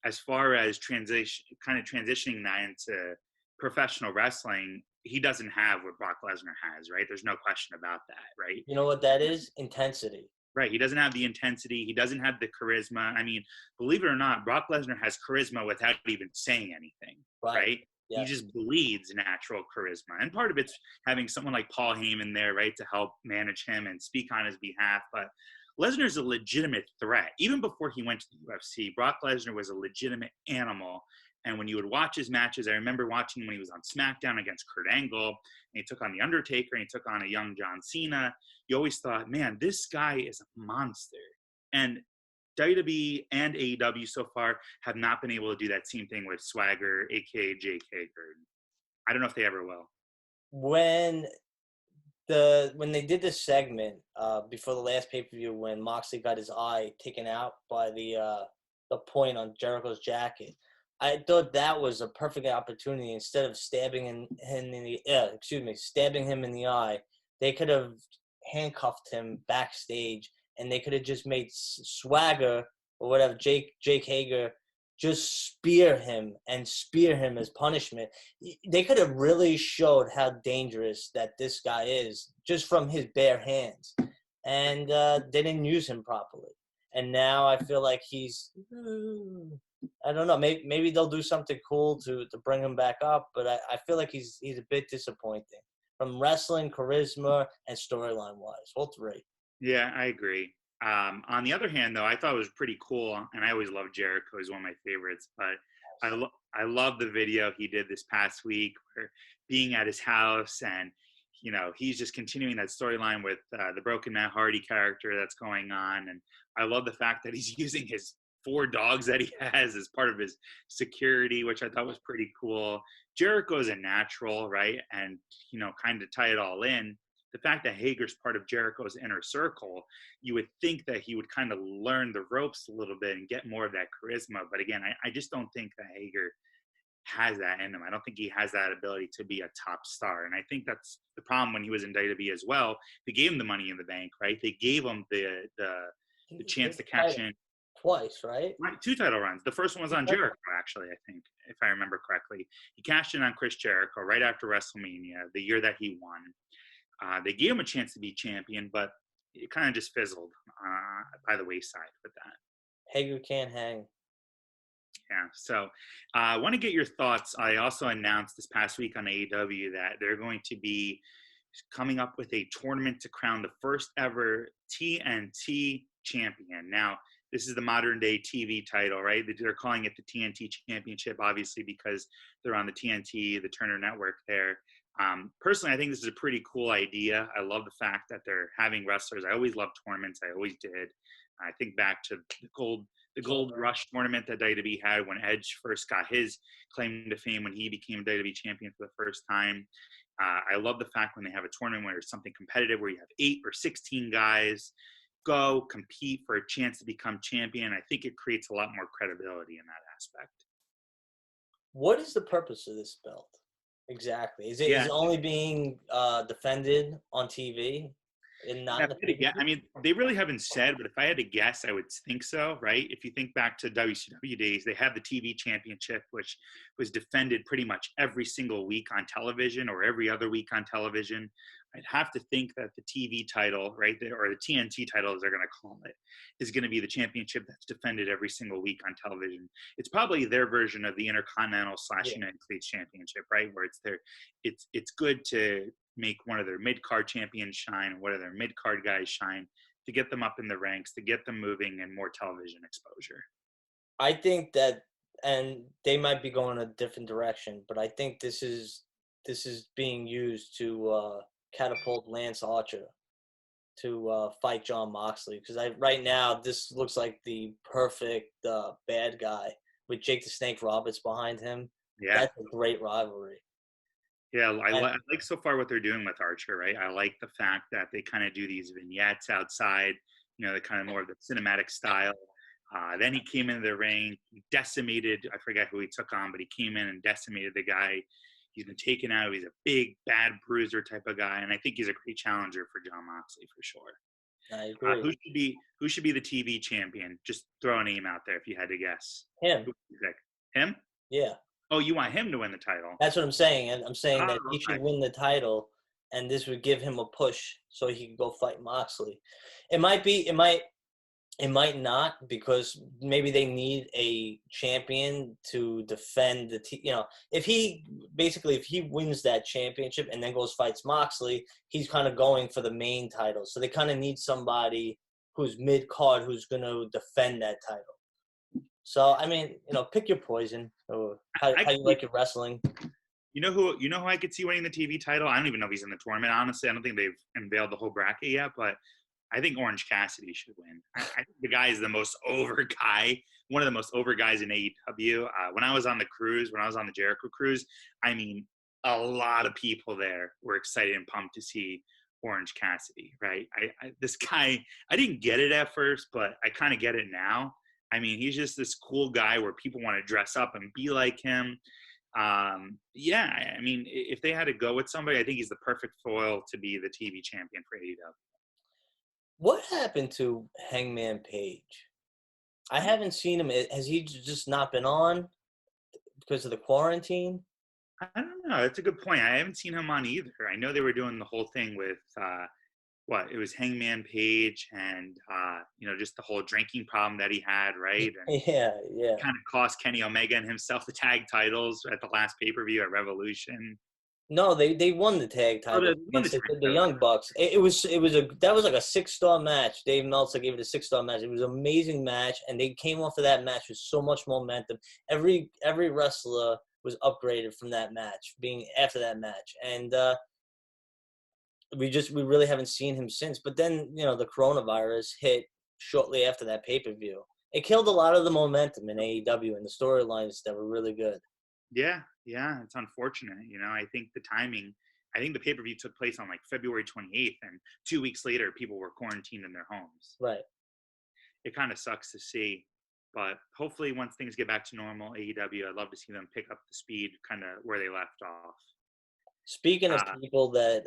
as far as transitioning that into professional wrestling, he doesn't have what Brock Lesnar has, right? There's no question about that, right? You know what that is? Intensity. Right. He doesn't have the intensity. He doesn't have the charisma. I mean, believe it or not, Brock Lesnar has charisma without even saying anything, right? Yes. He just bleeds natural charisma. And part of it's having someone like Paul Heyman there, right, to help manage him and speak on his behalf. But Lesnar's a legitimate threat. Even before he went to the UFC, Brock Lesnar was a legitimate animal. And when you would watch his matches, I remember watching when he was on SmackDown against Kurt Angle, and he took on The Undertaker, and he took on a young John Cena. You always thought, man, this guy is a monster. And WWE and AEW so far have not been able to do that same thing with Swagger, aka Jake Hager. I don't know if they ever will. When they did this segment before the last pay-per-view, when Moxley got his eye taken out by the point on Jericho's jacket, I thought that was a perfect opportunity. Instead of stabbing him in the eye, they could have handcuffed him backstage, and they could have just made Swagger or whatever, Jake Hager, just spear him as punishment. They could have really showed how dangerous that this guy is just from his bare hands, and they didn't use him properly. and now I feel like he's. I don't know. Maybe they'll do something cool to bring him back up, but I feel like he's a bit disappointing from wrestling, charisma, and storyline wise. All three. Yeah, I agree. On the other hand, though, I thought it was pretty cool, and I always loved Jericho. He's one of my favorites. But I love the video he did this past week, where being at his house, and he's just continuing that storyline with the Broken Matt Hardy character that's going on, and I love the fact that he's using his 4 dogs that he has as part of his security, which I thought was pretty cool. Jericho is a natural, right? And kind of tie it all in, the fact that Hager's part of Jericho's inner circle, you would think that he would kind of learn the ropes a little bit and get more of that charisma. But again, I just don't think that Hager has that in him. I don't think he has that ability to be a top star. And I think that's the problem when he was in WWE as well. They gave him the Money in the Bank, right? They gave him the chance to cash in. Twice, right? Right, 2 title runs. The first one was on Jericho, actually, I think, if I remember correctly. He cashed in on Chris Jericho right after WrestleMania, the year that he won. They gave him a chance to be champion, but it kind of just fizzled by the wayside with that. Hager can't hang. Yeah, so I want to get your thoughts. I also announced this past week on AEW that they're going to be coming up with a tournament to crown the first ever TNT champion. Now, this is the modern day TV title, right? They're calling it the TNT Championship, obviously, because they're on the TNT, the Turner Network there. Personally, I think this is a pretty cool idea. I love the fact that they're having wrestlers. I always loved tournaments. I always did. I think back to the Gold Rush tournament that WWE had when Edge first got his claim to fame when he became WWE champion for the first time. I love the fact when they have a tournament where it's something competitive, where you have 8 or 16 guys go compete for a chance to become champion. I think it creates a lot more credibility in that aspect. What is the purpose of this belt? Exactly. Is it only being defended on TV and not? I mean, they really haven't said, but if I had to guess, I would think so, right? If you think back to WCW days, they had the TV championship, which was defended pretty much every single week on television or every other week on television. I'd have to think that the TV title, right, or the TNT title, as they're going to call it, is going to be the championship that's defended every single week on television. It's probably their version of the Intercontinental / United States Championship, right, where it's good to make one of their mid-card champions shine, one of their mid-card guys shine, to get them up in the ranks, to get them moving and more television exposure. I think that, and they might be going a different direction, but I think this is being used to catapult Lance Archer to fight Jon Moxley, because right now this looks like the perfect bad guy with Jake the Snake Roberts behind him. Yeah, that's a great rivalry. Yeah, I like so far what they're doing with Archer, right? I like the fact that they kind of do these vignettes outside, the kind of more of the cinematic style. Then he came into the ring, decimated, I forget who he took on, but he came in and decimated the guy. He's been taken out. He's a big, bad bruiser type of guy, and I think he's a great challenger for Jon Moxley for sure. I agree. Who should be the TV champion? Just throw a name out there if you had to guess. Him. Him? Yeah. Oh, you want him to win the title? That's what I'm saying. And I'm saying that he should win the title, and this would give him a push so he could go fight Moxley. It might not, because maybe they need a champion to defend if he wins that championship and then goes fights Moxley, he's kind of going for the main title. So they kind of need somebody who's mid-card who's going to defend that title. So, I mean, pick your poison, or how you like your wrestling. You know who I could see winning the TV title? I don't even know if he's in the tournament, honestly. I don't think they've unveiled the whole bracket yet, but I think Orange Cassidy should win. I think the guy is the most over guy, one of the most over guys in AEW. When I was on the cruise, when I was on the Jericho cruise, I mean, a lot of people there were excited and pumped to see Orange Cassidy, right? This guy, I didn't get it at first, but I kind of get it now. I mean, he's just this cool guy where people want to dress up and be like him. I mean, if they had to go with somebody, I think he's the perfect foil to be the TV champion for AEW. What happened to Hangman Page? I haven't seen him. Has he just not been on because of the quarantine? I don't know. That's a good point. I haven't seen him on either. I know they were doing the whole thing with what it was Hangman Page and just the whole drinking problem that he had, right? And Yeah, yeah. kind of cost Kenny Omega and himself the tag titles at the last pay-per-view at Revolution. No, they won the tag Oh, titles won the against tag the titles. Young Bucks. It was that was like a 6-star match. Dave Meltzer gave it a 6-star match. It was an amazing match, and they came off of that match with so much momentum. Every wrestler was upgraded from that match, being after that match, and we really haven't seen him since. But then the coronavirus hit shortly after that pay-per-view. It killed a lot of the momentum in AEW and the storylines that were really good. Yeah, it's unfortunate. I think the timing. I think the pay-per-view took place on like February 28th, and 2 weeks later, people were quarantined in their homes. Right. It kind of sucks to see, but hopefully, once things get back to normal, AEW, I'd love to see them pick up the speed, kind of where they left off. Speaking of people that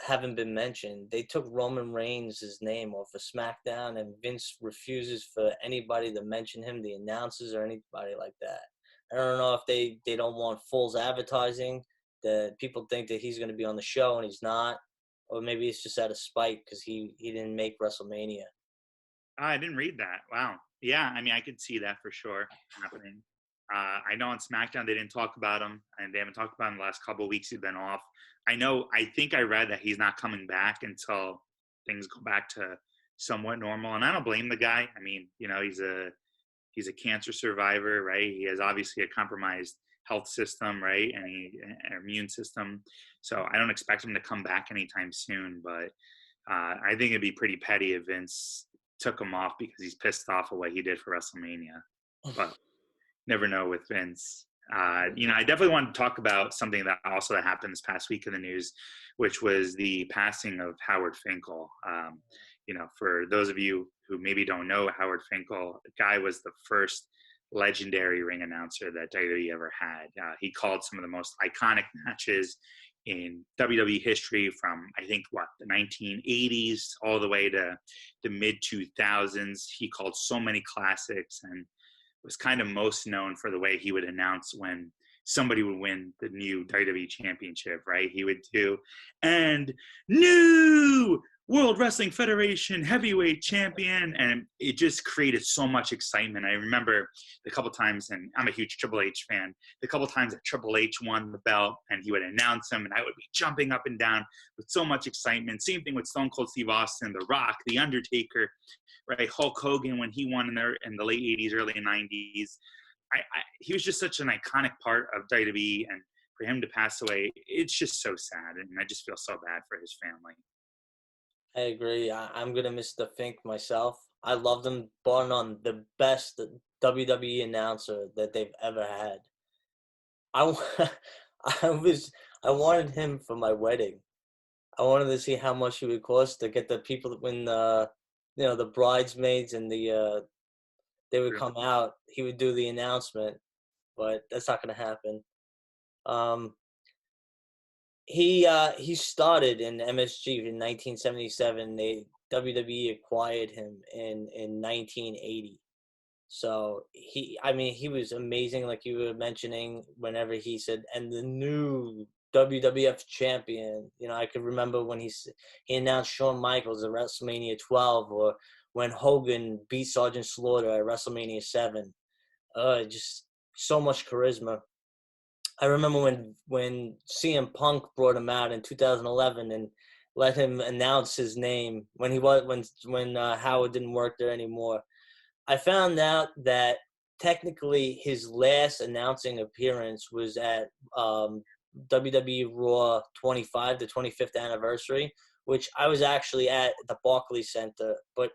haven't been mentioned, they took Roman Reigns' name off of SmackDown, and Vince refuses for anybody to mention him, the announcers or anybody like that. I don't know if they don't want false advertising, that people think that he's going to be on the show and he's not, or maybe it's just out of spite because he didn't make WrestleMania. I didn't read that. Wow. Yeah, I mean, I could see that for sure happening. I know on SmackDown they didn't talk about him, and they haven't talked about him the last couple of weeks. He's been off. I think I read that he's not coming back until things go back to somewhat normal, and I don't blame the guy. I mean, he's a cancer survivor, right? He has obviously a compromised health system, right, and an immune system. So I don't expect him to come back anytime soon. But I think it'd be pretty petty if Vince took him off because he's pissed off at what he did for WrestleMania. But never know with Vince. I definitely want to talk about something that happened this past week in the news, which was the passing of Howard Finkel. For those of you who maybe don't know Howard Finkel, the guy was the first legendary ring announcer that WWE ever had. He called some of the most iconic matches in WWE history from, I think, the 1980s all the way to the mid-2000s. He called so many classics and was kind of most known for the way he would announce when somebody would win the new WWE championship, right? He would do, and new World Wrestling Federation heavyweight champion, and it just created so much excitement. I remember the couple times, and I'm a huge Triple H fan, the couple times that Triple H won the belt and he would announce them, and I would be jumping up and down with so much excitement. Same thing with Stone Cold Steve Austin, The Rock, The Undertaker, right? Hulk Hogan when he won in the late 80s, early 90s. He was just such an iconic part of WWE, and for him to pass away, it's just so sad, and I just feel so bad for his family. I agree. I'm going to miss the Fink myself. I loved him, bar none, the best WWE announcer that they've ever had. I wanted him for my wedding. I wanted to see how much it would cost to get the people when the bridesmaids and they would come out. He would do the announcement, but that's not going to happen. He started in MSG in 1977. WWE acquired him in 1980. So he was amazing, like you were mentioning. Whenever he said, "And the new WWF champion," I could remember when he announced Shawn Michaels at WrestleMania 12, or when Hogan beat Sergeant Slaughter at WrestleMania 7. Just so much charisma. I remember when CM Punk brought him out in 2011 and let him announce his name when Howard didn't work there anymore. I found out that technically his last announcing appearance was at WWE Raw 25, the 25th anniversary, which I was actually at the Barclays Center, but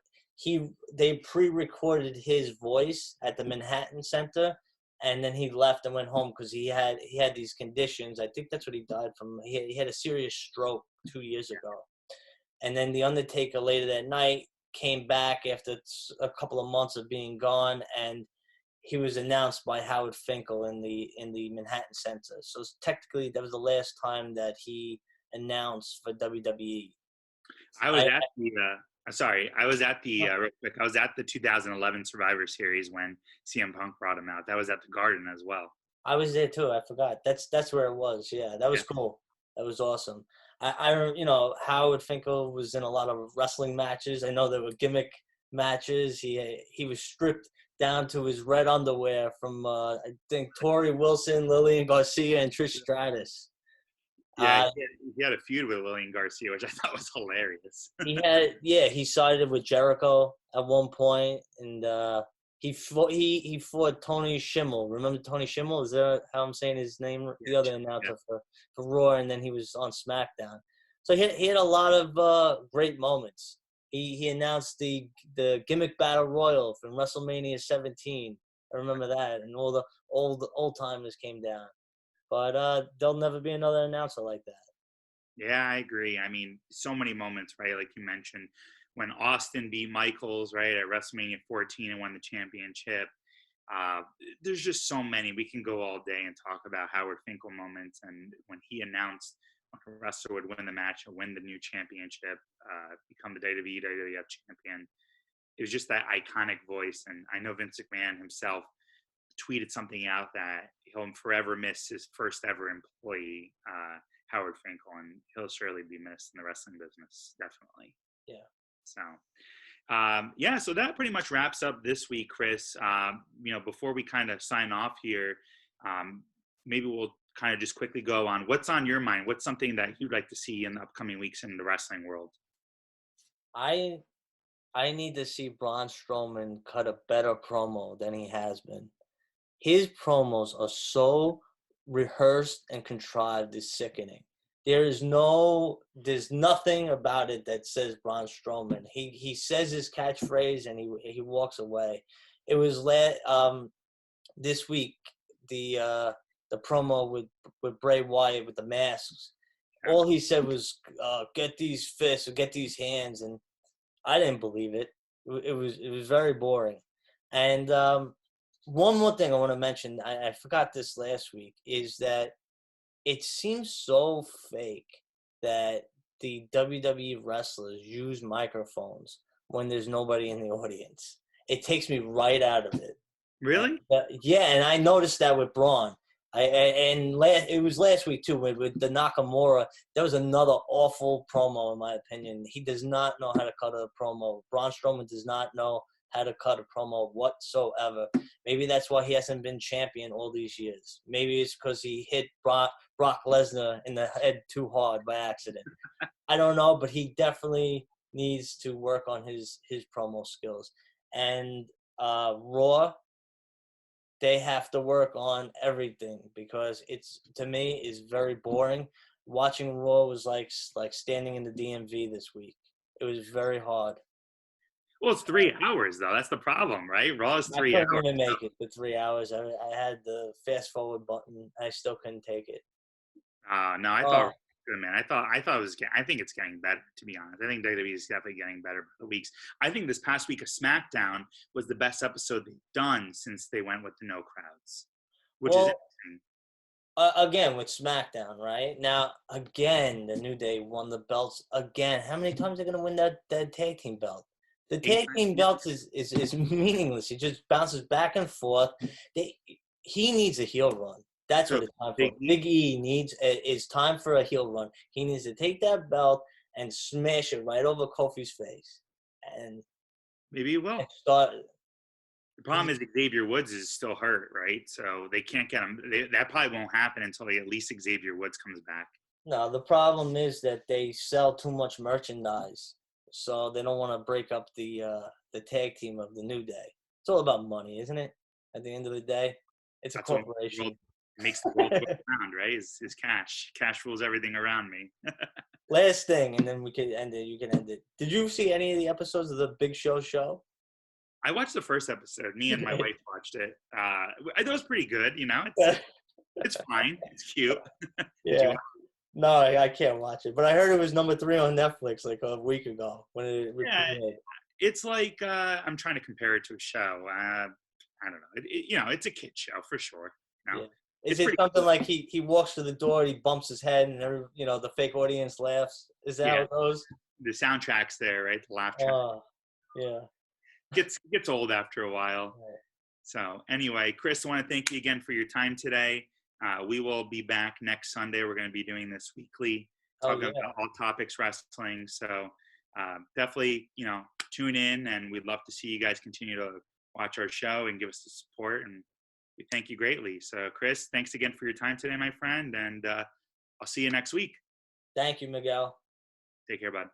they pre-recorded his voice at the Manhattan Center, and then he left and went home because he had these conditions. I think that's what he died from. He had a serious stroke 2 years ago. And then The Undertaker later that night came back after a couple of months of being gone, and he was announced by Howard Finkel in the Manhattan Center. So technically, that was the last time that he announced for WWE. I was at the 2011 Survivor Series when CM Punk brought him out. That was at the Garden as well. I was there too. I forgot. That's where it was. Yeah, that was cool. That was awesome. Howard Finkel was in a lot of wrestling matches. I know there were gimmick matches. He was stripped down to his red underwear from I think Tori Wilson, Lillian Garcia, and Trish Stratus. Yeah, Uh, he had a feud with Lillian Garcia, which I thought was hilarious. he sided with Jericho at one point, and he fought Tony Schimmel. Remember Tony Schimmel? Is that how I'm saying his name? The other announcer for Raw, and then he was on SmackDown. So he had a lot of great moments. He announced the gimmick battle royal from WrestleMania 17. I remember that, and all the old timers came down. But there'll never be another announcer like that. Yeah, I agree. I mean, so many moments, right? Like you mentioned, when Austin beat Michaels, right, at WrestleMania 14 and won the championship. Uh, there's just so many. We can go all day and talk about Howard Finkel moments. And when he announced when a wrestler would win the match or win the new championship, become the WWE WWF champion, it was just that iconic voice. And I know Vince McMahon himself tweeted something out that he'll forever miss his first ever employee, Howard Finkel, and he'll surely be missed in the wrestling business, definitely. Yeah. So, so that pretty much wraps up this week, Chris. Before we kind of sign off here, maybe we'll kind of just quickly go on what's on your mind. What's something that you'd like to see in the upcoming weeks in the wrestling world? I need to see Braun Strowman cut a better promo than he has been. His promos are so rehearsed and contrived, it's sickening. There's nothing about it that says Braun Strowman. He says his catchphrase and he walks away. It was this week the promo with Bray Wyatt with the masks. All he said was get these fists or get these hands, and I didn't believe it. It was very boring. And one more thing I want to mention, I forgot this last week, is that it seems so fake that the WWE wrestlers use microphones when there's nobody in the audience. It takes me right out of it. Really? And I noticed that with Braun. It was last week too with the Nakamura. That was another awful promo in my opinion. He does not know how to cut a promo. Braun Strowman does not know how to cut a promo whatsoever. Maybe that's why he hasn't been champion all these years. Maybe it's because he hit Brock Lesnar in the head too hard by accident. I don't know, but he definitely needs to work on his promo skills. And Raw, they have to work on everything because to me is very boring. Watching Raw was like standing in the DMV this week. It was very hard. Well, it's 3 hours though. That's the problem, right? Raw is 3 hours. I couldn't even make it for 3 hours. I had the fast forward button. I still couldn't take it. No, I thought good, man. I thought it was. I think it's getting better, to be honest. I think WWE is definitely getting better by the weeks. I think this past week of SmackDown was the best episode they've done since they went with the no crowds, which is interesting. Again with SmackDown, right? Now, again, the New Day won the belts again. How many times are they going to win that tag team belt? The tag team belt is meaningless. It just bounces back and forth. He needs a heel run. That's what it's time for. Big E needs it's time for a heel run. He needs to take that belt and smash it right over Kofi's face. And maybe he will. The problem is Xavier Woods is still hurt, right? So they can't get him. That probably won't happen until at least Xavier Woods comes back. No, the problem is that they sell too much merchandise, so they don't want to break up the tag team of the New Day. It's all about money, isn't it? At the end of the day, it's a corporation. Makes the world go around, right? Is cash. Cash rules everything around me. Last thing, and then we can end it. You can end it. Did you see any of the episodes of the Big Show? I watched the first episode. Me and my wife watched it. It was pretty good, you know. It's fine. It's cute. Yeah. No, I can't watch it. But I heard it was number 3 on Netflix like a week ago when it premiered. It's like I'm trying to compare it to a show. I don't know. It's a kid show for sure. Yeah. Is it something like he walks to the door, he bumps his head, and the fake audience laughs? Is that how it goes? The soundtrack's there, right? The laugh track. Yeah. Gets old after a while. Right. So anyway, Chris, I want to thank you again for your time today. We will be back next Sunday. We're going to be doing this weekly, Oh talking yeah. about all topics wrestling. So definitely, tune in, and we'd love to see you guys continue to watch our show and give us the support. And we thank you greatly. So, Chris, thanks again for your time today, my friend, and I'll see you next week. Thank you, Miguel. Take care, bud.